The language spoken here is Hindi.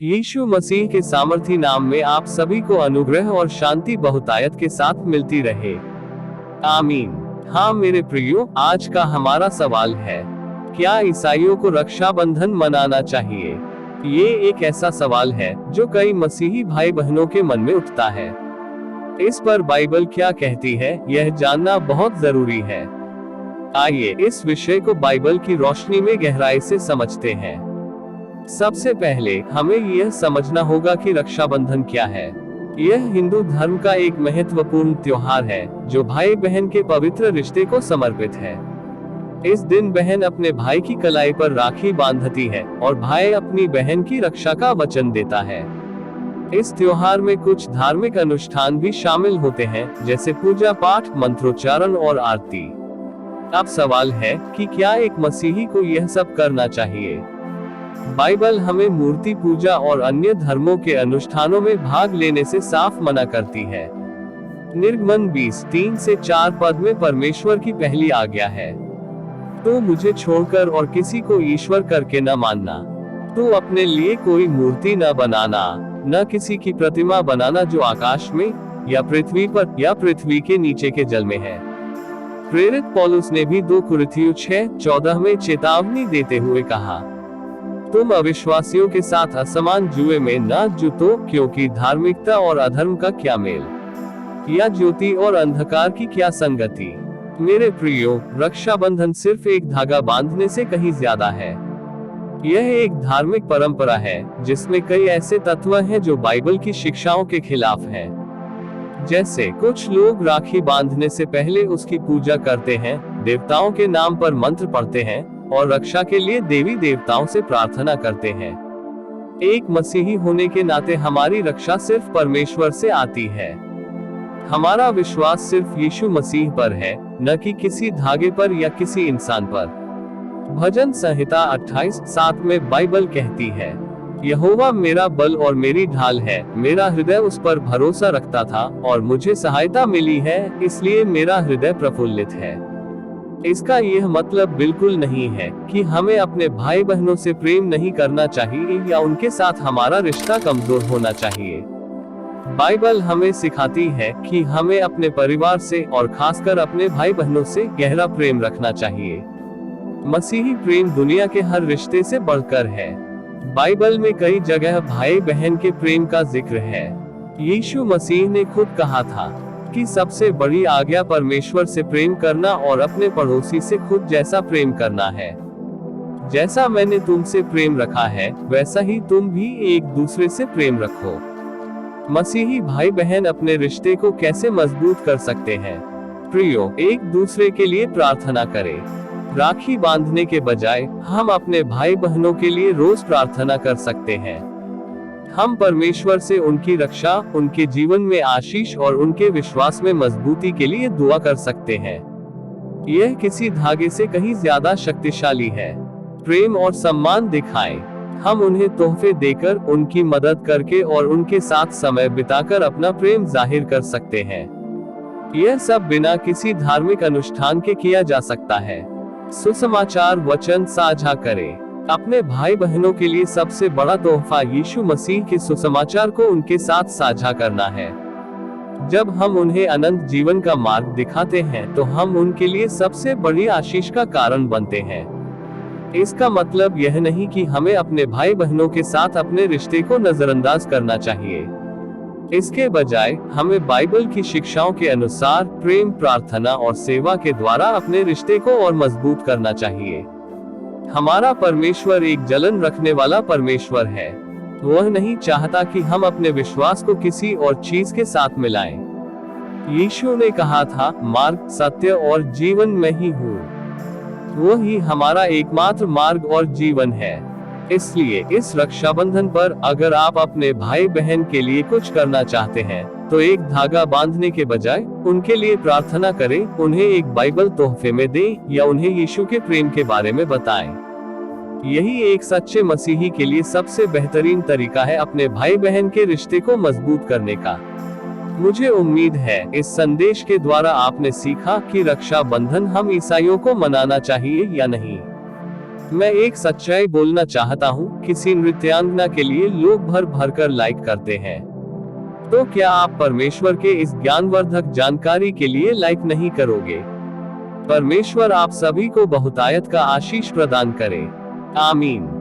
यीशु मसीह के सामर्थी नाम में आप सभी को अनुग्रह और शांति बहुतायत के साथ मिलती रहे। आमीन। हाँ मेरे प्रियो, आज का हमारा सवाल है, क्या ईसाइयों को रक्षाबंधन मनाना चाहिए? ये एक ऐसा सवाल है जो कई मसीही भाई बहनों के मन में उठता है। इस पर बाइबल क्या कहती है, यह जानना बहुत जरूरी है। आइए इस विषय को बाइबल की रोशनी में गहराई से समझते हैं। सबसे पहले हमें यह समझना होगा कि रक्षाबंधन क्या है। यह हिंदू धर्म का एक महत्वपूर्ण त्योहार है जो भाई बहन के पवित्र रिश्ते को समर्पित है। इस दिन बहन अपने भाई की कलाई पर राखी बांधती है और भाई अपनी बहन की रक्षा का वचन देता है। इस त्योहार में कुछ धार्मिक अनुष्ठान भी शामिल होते हैं, जैसे पूजा पाठ, मंत्रोच्चारण और आरती। अब सवाल है कि क्या एक मसीही को यह सब करना चाहिए? बाइबल हमें मूर्ति पूजा और अन्य धर्मों के अनुष्ठानों में भाग लेने से साफ मना करती है। निर्गमन 20:3-4 पद में परमेश्वर की पहली आज्ञा है, तो मुझे छोड़कर और किसी को ईश्वर करके न मानना। तो अपने लिए कोई मूर्ति न बनाना, न किसी की प्रतिमा बनाना जो आकाश में या पृथ्वी पर या पृथ्वी के नीचे के जल में है। प्रेरित पौलुस ने भी 2 कुरिन्थियों 6:14 में चेतावनी देते हुए कहा, तुम अविश्वासियों के साथ असमान जुए में न जुटो, क्योंकि धार्मिकता और अधर्म का क्या मेल, या ज्योति और अंधकार की क्या संगति। मेरे प्रियो, रक्षाबंधन सिर्फ एक धागा बांधने से कहीं ज्यादा है। यह एक धार्मिक परंपरा है जिसमें कई ऐसे तत्व हैं जो बाइबल की शिक्षाओं के खिलाफ हैं। जैसे कुछ लोग राखी बांधने से पहले उसकी पूजा करते हैं, देवताओं के नाम पर मंत्र पढ़ते हैं और रक्षा के लिए देवी देवताओं से प्रार्थना करते हैं। एक मसीही होने के नाते हमारी रक्षा सिर्फ परमेश्वर से आती है। हमारा विश्वास सिर्फ यीशु मसीह पर है, न कि किसी धागे पर या किसी इंसान पर। भजन संहिता 28:7 में बाइबल कहती है, यहोवा मेरा बल और मेरी ढाल है, मेरा हृदय उस पर भरोसा रखता था और मुझे सहायता मिली है, इसलिए मेरा हृदय प्रफुल्लित है। इसका यह मतलब बिल्कुल नहीं है कि हमें अपने भाई बहनों से प्रेम नहीं करना चाहिए या उनके साथ हमारा रिश्ता कमजोर होना चाहिए। बाइबल हमें सिखाती है कि हमें अपने परिवार से और खासकर अपने भाई बहनों से गहरा प्रेम रखना चाहिए। मसीही प्रेम दुनिया के हर रिश्ते से बढ़कर है। बाइबल में कई जगह भाई बहन के प्रेम का जिक्र है। यीशु मसीह ने खुद कहा था कि सबसे बड़ी आज्ञा परमेश्वर से प्रेम करना और अपने पड़ोसी से खुद जैसा प्रेम करना है। जैसा मैंने तुमसे प्रेम रखा है, वैसा ही तुम भी एक दूसरे से प्रेम रखो। मसीही भाई बहन अपने रिश्ते को कैसे मजबूत कर सकते हैं? प्रियो, एक दूसरे के लिए प्रार्थना करें। राखी बांधने के बजाय हम अपने भाई बहनों के लिए रोज प्रार्थना कर सकते हैं। हम परमेश्वर से उनकी रक्षा, उनके जीवन में आशीष और उनके विश्वास में मजबूती के लिए दुआ कर सकते हैं। यह किसी धागे से कहीं ज्यादा शक्तिशाली है। प्रेम और सम्मान दिखाएं। हम उन्हें तोहफे देकर, उनकी मदद करके और उनके साथ समय बिताकर अपना प्रेम जाहिर कर सकते हैं। यह सब बिना किसी धार्मिक अनुष्ठान के किया जा सकता है। सुसमाचार वचन साझा करें। अपने भाई बहनों के लिए सबसे बड़ा तोहफा यीशु मसीह के सुसमाचार को उनके साथ साझा करना है। जब हम उन्हें अनंत जीवन का मार्ग दिखाते हैं तो हम उनके लिए सबसे बड़ी आशीष का कारण बनते हैं। इसका मतलब यह नहीं कि हमें अपने भाई बहनों के साथ अपने रिश्ते को नजरअंदाज करना चाहिए। इसके बजाय हमें बाइबल की शिक्षाओं के अनुसार प्रेम, प्रार्थना और सेवा के द्वारा अपने रिश्ते को और मजबूत करना चाहिए। हमारा परमेश्वर एक जलन रखने वाला परमेश्वर है। वह नहीं चाहता कि हम अपने विश्वास को किसी और चीज के साथ मिलाएं। यीशु ने कहा था, मार्ग, सत्य और जीवन मैं ही हूँ। वो ही हमारा एकमात्र मार्ग और जीवन है। इसलिए इस रक्षाबंधन पर अगर आप अपने भाई बहन के लिए कुछ करना चाहते हैं, तो एक धागा बांधने के बजाय उनके लिए प्रार्थना करें, उन्हें एक बाइबल तोहफे में दें या उन्हें यीशु के प्रेम के बारे में बताएं। यही एक सच्चे मसीही के लिए सबसे बेहतरीन तरीका है अपने भाई बहन के रिश्ते को मजबूत करने का। मुझे उम्मीद है इस संदेश के द्वारा आपने सीखा कि रक्षाबंधन हम ईसाइयों को मनाना चाहिए या नहीं। मैं एक सच्चाई बोलना चाहता हूँ, किसी नृत्यांगना के लिए लोग भर भर कर लाइक करते हैं। तो क्या आप परमेश्वर के इस ज्ञानवर्धक जानकारी के लिए लाइक नहीं करोगे? परमेश्वर आप सभी को बहुतायत का आशीष प्रदान करे। आमीन।